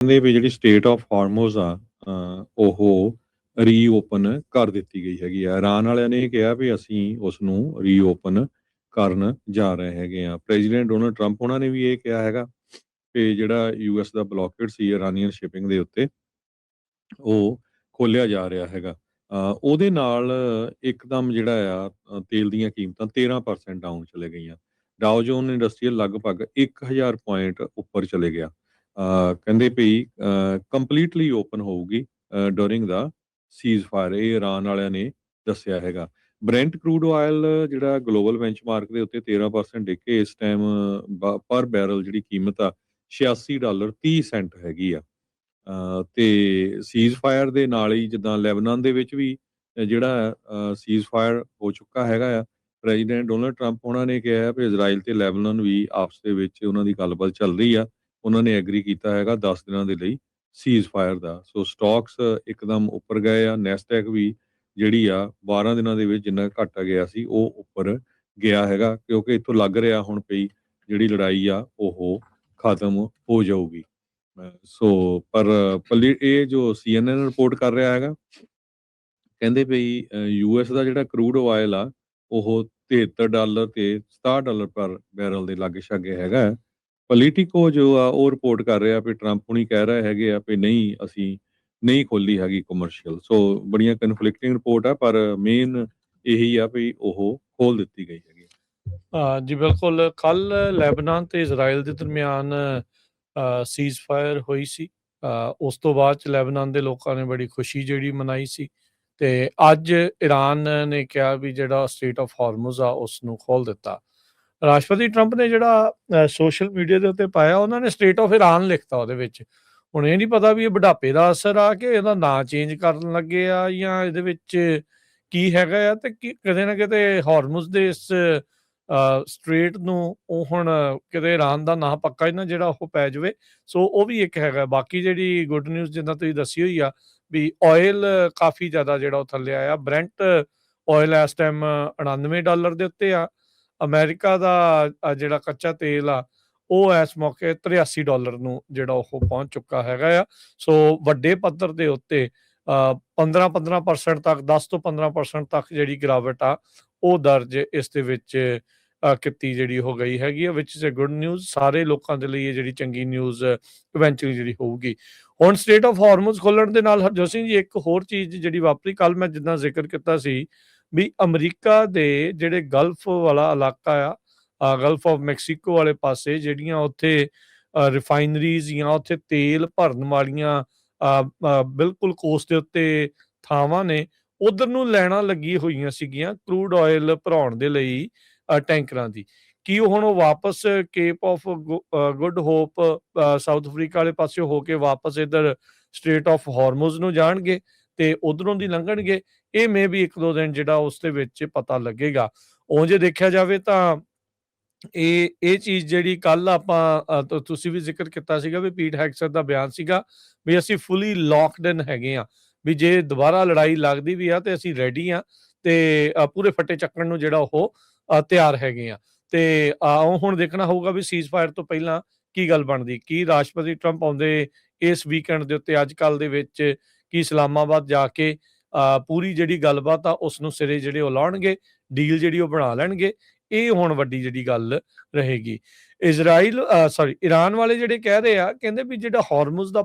ਕਹਿੰਦੇ ਵੀ ਜਿਹੜੀ state of ਹਾਰਮੋਜ਼ ਆ ਉਹ ਰੀਓਪਨ ਕਰ ਦਿੱਤੀ ਗਈ ਹੈਗੀ ਆ। ਇਰਾਨ ਵਾਲਿਆਂ ਨੇ ਇਹ ਕਿਹਾ ਵੀ ਅਸੀਂ ਉਸ ਨੂੰ ਰੀਓਪਨ ਕਰਨ ਜਾ ਰਹੇ ਹੈਗੇ ਆ। ਪ੍ਰੈਜ਼ੀਡੈਂਟ ਡੋਨਲਡ ਟਰੰਪ ਉਹਨਾਂ ਨੇ ਵੀ ਇਹ ਕਿਹਾ ਹੈਗਾ ਕਿ ਜਿਹੜਾ ਯੂਐਸ ਦਾ ਬਲੌਕੇਡ ਸੀ ਇਰਾਨੀਅਨ ਸ਼ਿਪਿੰਗ ਦੇ ਉੱਤੇ ਉਹ ਖੋਲਿਆ ਜਾ ਰਿਹਾ ਹੈਗਾ। ਉਹਦੇ ਨਾਲ ਇੱਕਦਮ ਜਿਹੜਾ ਆ ਤੇਲ ਦੀਆਂ ਕੀਮਤਾਂ 13% ਡਾਊਨ ਚਲੇ ਗਈਆਂ। ਡਾਓ ਜੋਨ ਇੰਡਸਟਰੀਅਲ ਲਗਭਗ 1000 ਪੁਆਇੰਟ ਉੱਪਰ ਚਲੇ ਗਿਆ। ਕਹਿੰਦੇ ਵੀ ਕੰਪਲੀਟਲੀ ਓਪਨ ਹੋਊਗੀ ਡੂਰਿੰਗ ਦਾ ਸੀਜ਼ ਫਾਇਰ, ਇਹ ਇਰਾਨ ਵਾਲਿਆਂ ਨੇ ਦੱਸਿਆ ਹੈਗਾ। ਬ੍ਰੈਂਟ ਕਰੂਡ ਆਇਲ ਜਿਹੜਾ ਗਲੋਬਲ ਬੈਂਚਮਾਰਕ ਦੇ ਉੱਤੇ 13% ਡਿੱਗ ਕੇ ਇਸ ਟਾਈਮ ਪਰ ਬੈਰਲ ਜਿਹੜੀ ਕੀਮਤ ਆ $86.30 ਹੈਗੀ ਆ। ਤੇ ਸੀਜ਼ ਫਾਇਰ ਦੇ ਨਾਲ ਹੀ ਜਿੱਦਾਂ ਲੈਬਨਾਨ ਦੇ ਵਿੱਚ ਵੀ ਜਿਹੜਾ ਸੀਜ਼ ਫਾਇਰ ਹੋ ਚੁੱਕਾ ਹੈਗਾ ਆ। ਪ੍ਰੈਜ਼ੀਡੈਂਟ ਡੋਨਲਡ ਟਰੰਪ ਉਹਨਾਂ ਨੇ ਕਿਹਾ ਵੀ ਇਜ਼ਰਾਈਲ ਤੇ ਲੈਬਨਾਨ ਵੀ ਆਪਸ ਦੇ ਵਿੱਚ ਉਹਨਾਂ ਦੀ ਗੱਲਬਾਤ ਚੱਲ ਰਹੀ ਆ। ਉਹਨਾਂ ਨੇ ਐਗਰੀ ਕੀਤਾ ਹੈਗਾ 10 ਦਿਨਾਂ ਦੇ ਲਈ ਸੀਜ਼ ਫਾਇਰ ਦਾ। ਸੋ ਸਟਾਕਸ ਇੱਕਦਮ ਉੱਪਰ ਗਏ ਆ। ਨੈਸਟੈਕ ਵੀ ਜਿਹੜੀ ਆ 12 ਦਿਨਾਂ ਦੇ ਵਿੱਚ ਜਿੰਨਾ ਘੱਟ ਗਿਆ ਸੀ ਉਹ ਉੱਪਰ ਗਿਆ ਹੈਗਾ, ਕਿਉਂਕਿ ਇੱਥੋਂ ਲੱਗ ਰਿਹਾ ਹੁਣ ਪਈ ਜਿਹੜੀ ਲੜਾਈ ਆ ਉਹ ਖਤਮ ਹੋ ਜਾਊਗੀ। ਸੋ ਪਰ ਇਹ ਜੋ CNN ਰਿਪੋਰਟ ਕਰ ਰਿਹਾ ਹੈਗਾ, ਕਹਿੰਦੇ ਵੀ ਯੂਐਸ ਦਾ ਜਿਹੜਾ ਕਰੂਡ ਆਇਲ ਆ ਉਹ $73 ਤੇ $67 ਪਰ ਬੈਰਲ ਦੇ ਲਾਗੇ ਛਾਗੇ ਹੈਗਾ। ਪੋਲੀਟੀਕੋ ਜੋ ਆ ਉਹ ਰਿਪੋਰਟ ਕਰ ਰਿਹਾ ਵੀ ਟਰੰਪ ਹੁਣੀ ਕਹਿ ਰਹੇ ਹੈਗੇ ਆ ਵੀ ਨਹੀਂ ਅਸੀਂ ਨਹੀਂ ਖੋਲੀ ਹੈਗੀ ਕਮਰਸ਼ੀਅਲ। ਸੋ ਬੜੀਆਂ ਕਨਫਲਿਕਟਿੰਗ ਰਿਪੋਰਟ ਆ, ਪਰ ਮੇਨ ਇਹੀ ਆ ਵੀ ਉਹ ਖੋਲ ਦਿੱਤੀ ਗਈ ਹੈਗੀ। ਜੀ ਬਿਲਕੁਲ। ਕੱਲ ਲੈਬਨਾਨ ਤੇ ਇਜ਼ਰਾਈਲ ਦੇ ਦਰਮਿਆਨ ਸੀਜ਼ ਫਾਇਰ ਹੋਈ ਸੀ। ਉਸ ਤੋਂ ਬਾਅਦ ਚ ਲੈਬਨਾਨ ਦੇ ਲੋਕਾਂ ਨੇ ਬੜੀ ਖੁਸ਼ੀ ਜਿਹੜੀ ਮਨਾਈ ਸੀ ਤੇ ਅੱਜ ਇਰਾਨ ਨੇ ਕਿਹਾ ਵੀ ਜਿਹੜਾ ਸਟ੍ਰੇਟ ਆਫ ਹਾਰਮੁਜ਼ ਆ ਉਸ ਨੂੰ ਖੋਲ ਦਿੱਤਾ। ਰਾਸ਼ਟਰਪਤੀ ਟਰੰਪ ਨੇ ਜਿਹੜਾ ਸੋਸ਼ਲ ਮੀਡੀਆ ਦੇ ਉੱਤੇ ਪਾਇਆ, ਉਹਨਾਂ ਨੇ ਸਟੇਟ ਆਫ ਇਰਾਨ ਲਿਖਤਾ ਉਹਦੇ ਵਿੱਚ। ਹੁਣ ਇਹ ਨਹੀਂ ਪਤਾ ਵੀ ਇਹ ਬੁਢਾਪੇ ਦਾ ਅਸਰ ਆ ਕਿ ਇਹਦਾ ਨਾਂ ਚੇਂਜ ਕਰਨ ਲੱਗੇ ਆ ਜਾਂ ਇਹਦੇ ਵਿੱਚ ਕੀ ਹੈਗਾ ਆ, ਤੇ ਕਿਤੇ ਨਾ ਕਿਤੇ ਹਾਰਮੁਜ਼ ਦੇ ਇਸ ਸਟ੍ਰੇਟ ਨੂੰ ਉਹ ਹੁਣ ਕਿਤੇ ਇਰਾਨ ਦਾ ਨਾਂ ਪੱਕਾ ਹੀ ਨਾ ਜਿਹੜਾ ਉਹ ਪੈ ਜਾਵੇ। ਸੋ ਉਹ ਵੀ ਇੱਕ ਹੈਗਾ। ਬਾਕੀ ਜਿਹੜੀ ਗੁੱਡ ਨਿਊਜ਼ ਜਿੱਦਾਂ ਤੁਸੀਂ ਦੱਸੀ ਹੋਈ ਆ ਵੀ ਆਇਲ ਕਾਫੀ ਜ਼ਿਆਦਾ ਜਿਹੜਾ ਉਹ ਥੱਲੇ ਆਇਆ। ਬ੍ਰੈਂਟ ਆਇਲ ਇਸ ਟਾਈਮ $99 ਦੇ ਉੱਤੇ ਆ। ਅਮਰੀਕਾ ਦਾ ਜਿਹੜਾ ਕੱਚਾ ਤੇਲ ਆ ਉਹ ਇਸ ਮੌਕੇ $83 ਨੂੰ ਜਿਹੜਾ ਉਹ ਪਹੁੰਚ ਚੁੱਕਾ ਹੈਗਾ ਆ। ਸੋ ਵੱਡੇ ਪੱਧਰ ਦੇ ਉੱਤੇ 15% ਤੱਕ 10 ਤੋਂ 15% ਤੱਕ ਜਿਹੜੀ ਗਿਰਾਵਟ ਆ ਉਹ ਦਰਜ ਇਸ ਦੇ ਵਿੱਚ ਕੀਤੀ ਜਿਹੜੀ ਹੋ ਗਈ ਹੈਗੀ ਆ, ਵਿਚ ਇਜ਼ ਅ ਗੁੱਡ ਨਿਊਜ਼। ਸਾਰੇ ਲੋਕਾਂ ਦੇ ਲਈ ਇਹ ਜਿਹੜੀ ਚੰਗੀ ਨਿਊਜ਼ ਇਵੈਂਚੁਅਲੀ ਜਿਹੜੀ ਹੋਊਗੀ। ਹੁਣ ਸਟ੍ਰੇਟ ਆਫ ਹਾਰਮੁਜ਼ ਖੋਲਣ ਦੇ ਨਾਲ ਹਰਜੋਤ ਸਿੰਘ ਜੀ ਇੱਕ ਹੋਰ ਚੀਜ਼ ਜਿਹੜੀ ਵਾਪਰੀ ਕੱਲ, ਮੈਂ ਜਿੱਦਾਂ ਜ਼ਿਕਰ ਕੀਤਾ ਸੀ ਵੀ ਅਮਰੀਕਾ ਦੇ ਜਿਹੜੇ ਗਲਫ ਵਾਲਾ ਇਲਾਕਾ ਆ, ਗਲਫ ਆਫ ਮੈਕਸੀਕੋ ਵਾਲੇ ਪਾਸੇ ਜਿਹੜੀਆਂ ਉੱਥੇ ਰਿਫਾਈਨਰੀਜ਼ ਜਾਂ ਉੱਥੇ ਤੇਲ ਭਰਨ ਵਾਲੀਆਂ ਬਿਲਕੁਲ ਕੋਸਟ ਦੇ ਉੱਤੇ ਥਾਵਾਂ ਨੇ, ਉਧਰ ਨੂੰ ਲੈਣਾ ਲੱਗੀ ਹੋਈਆਂ ਸੀਗੀਆਂ ਕਰੂਡ ਆਇਲ ਭਰਾਉਣ ਦੇ ਲਈ ਟੈਂਕਰਾਂ ਦੀ। ਕੀ ਹੁਣ ਉਹ ਵਾਪਸ cape of good hop south Africa ਵਾਲੇ ਪਾਸੇ ਹੋ ਕੇ ਵਾਪਸ ਇੱਧਰ ਸਟ੍ਰੇਟ ਆਫ ਹਾਰਮੁਜ਼ ਨੂੰ ਜਾਣਗੇ ਤੇ ਉਧਰੋਂ ਦੀ ਲੰਘਣਗੇ? ਇਹ ਮੇ ਵੀ 1-2 ਦਿਨ ਜਿਹੜਾ ਉਸ ਦੇ ਵਿੱਚ ਪਤਾ ਲੱਗੇਗਾ। ਉਹ ਜੇ ਦੇਖਿਆ ਜਾਵੇ ਤਾਂ ਇਹ ਚੀਜ਼ ਜਿਹੜੀ ਕੱਲ ਆਪਾਂ ਤੁਸੀਂ ਵੀ ਜ਼ਿਕਰ ਕੀਤਾ ਸੀਗਾ ਵੀ ਪੀਟ ਹੈਗਸਟ ਦਾ ਬਿਆਨ ਸੀਗਾ ਵੀ ਅਸੀਂ ਫੁੱਲੀ ਲੌਕਡ ਇਨ ਹੈਗੇ ਆ, ਵੀ ਜੇ ਦੁਬਾਰਾ ਲੜਾਈ ਲੱਗਦੀ ਵੀ ਆ ਤੇ ਅਸੀਂ ਰੈਡੀ ਆ ਤੇ ਪੂਰੇ ਫੱਟੇ ਚੱਕਣ ਨੂੰ ਜਿਹੜਾ ਉਹ ਤਿਆਰ ਹੈਗੇ ਆ। ਤੇ ਹੁਣ ਦੇਖਣਾ ਹੋਊਗਾ ਵੀ ਸੀਜ਼ ਫਾਇਰ ਤੋਂ ਪਹਿਲਾਂ ਕੀ ਗੱਲ ਬਣਦੀ। ਕੀ ਰਾਸ਼ਟਰਪਤੀ ਟਰੰਪ ਆਉਂਦੇ ਇਸ ਵੀਕਐਂਡ ਦੇ ਉੱਤੇ ਅੱਜ ਕੱਲ ਦੇ ਵਿੱਚ ਕੀ ਇਸਲਾਮਾਬਾਦ ਜਾ ਕੇ ਪੂਰੀ ਜਿਹੜੀ ਗੱਲਬਾਤ ਆ ਉਸ ਨੂੰ ਸਿਰੇ ਜਿਹੜੇ ਉਹ ਲਾਉਣਗੇ, ਡੀਲ ਜਿਹੜੀ ਉਹ ਬਣਾ ਲੈਣਗੇ? ਇਹ ਹੁਣ ਵੱਡੀ ਜਿਹੜੀ ਗੱਲ ਰਹੇਗੀ। ਇਰਾਨ ਵਾਲੇ ਜਿਹੜੇ ਕਹਿ ਰਹੇ ਆ, ਕਹਿੰਦੇ ਵੀ ਜਿਹੜਾ ਹਾਰਮੁਜ਼ ਦਾ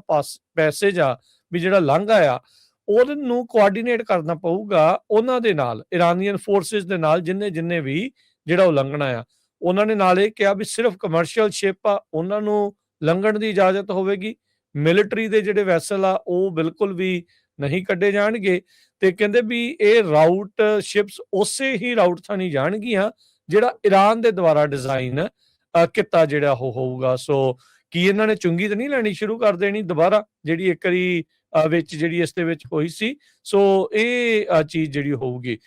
ਪੈਸੇਜ ਆ ਵੀ ਜਿਹੜਾ ਲਾਂਘਾ ਆ ਉਹਨੂੰ ਕੋਆਰਡੀਨੇਟ ਕਰਨਾ ਪਊਗਾ ਉਹਨਾਂ ਦੇ ਨਾਲ, ਇਰਾਨੀਅਨ ਫੋਰਸਿਸ ਦੇ ਨਾਲ, ਜਿੰਨੇ ਵੀ ਜਿਹੜਾ ਉਹ ਲੰਘਣਾ ਆ। ਉਹਨਾਂ ਨੇ ਨਾਲ ਇਹ ਕਿਹਾ ਵੀ ਸਿਰਫ ਕਮਰਸ਼ੀਅਲ ਸ਼ਿਪ ਆ ਉਹਨਾਂ ਨੂੰ ਲੰਘਣ ਦੀ ਇਜਾਜ਼ਤ ਹੋਵੇਗੀ, ਮਿਲਟਰੀ ਦੇ ਜਿਹੜੇ ਵੈਸਲ ਆ ਉਹ ਬਿਲਕੁਲ ਵੀ ਨਹੀਂ ਕੱਢੇ ਜਾਣਗੇ। ਤੇ ਕਹਿੰਦੇ ਵੀ ਇਹ ਰਾਊਟ ਸ਼ਿਪਸ ਉਸੇ ਹੀ ਰਾਊਟ ਥਾਣੀ ਜਾਣਗੀਆਂ ਜਿਹੜਾ ਇਰਾਨ ਦੇ ਦੁਆਰਾ ਡਿਜ਼ਾਈਨ ਕੀਤਾ ਜਿਹੜਾ ਉਹ ਹੋਊਗਾ। ਸੋ ਕੀ ਇਹਨਾਂ ਨੇ ਚੁੰਗੀ ਤਾਂ ਨਹੀਂ ਲੈਣੀ ਸ਼ੁਰੂ ਕਰ ਦੇਣੀ ਦੁਬਾਰਾ, ਜਿਹੜੀ ਇੱਕ ਵਾਰੀ ਵਿੱਚ ਜਿਹੜੀ ਇਸ ਦੇ ਵਿੱਚ ਹੋਈ ਸੀ? ਸੋ ਇਹ ਚੀਜ਼ ਜਿਹੜੀ ਹੋਊਗੀ।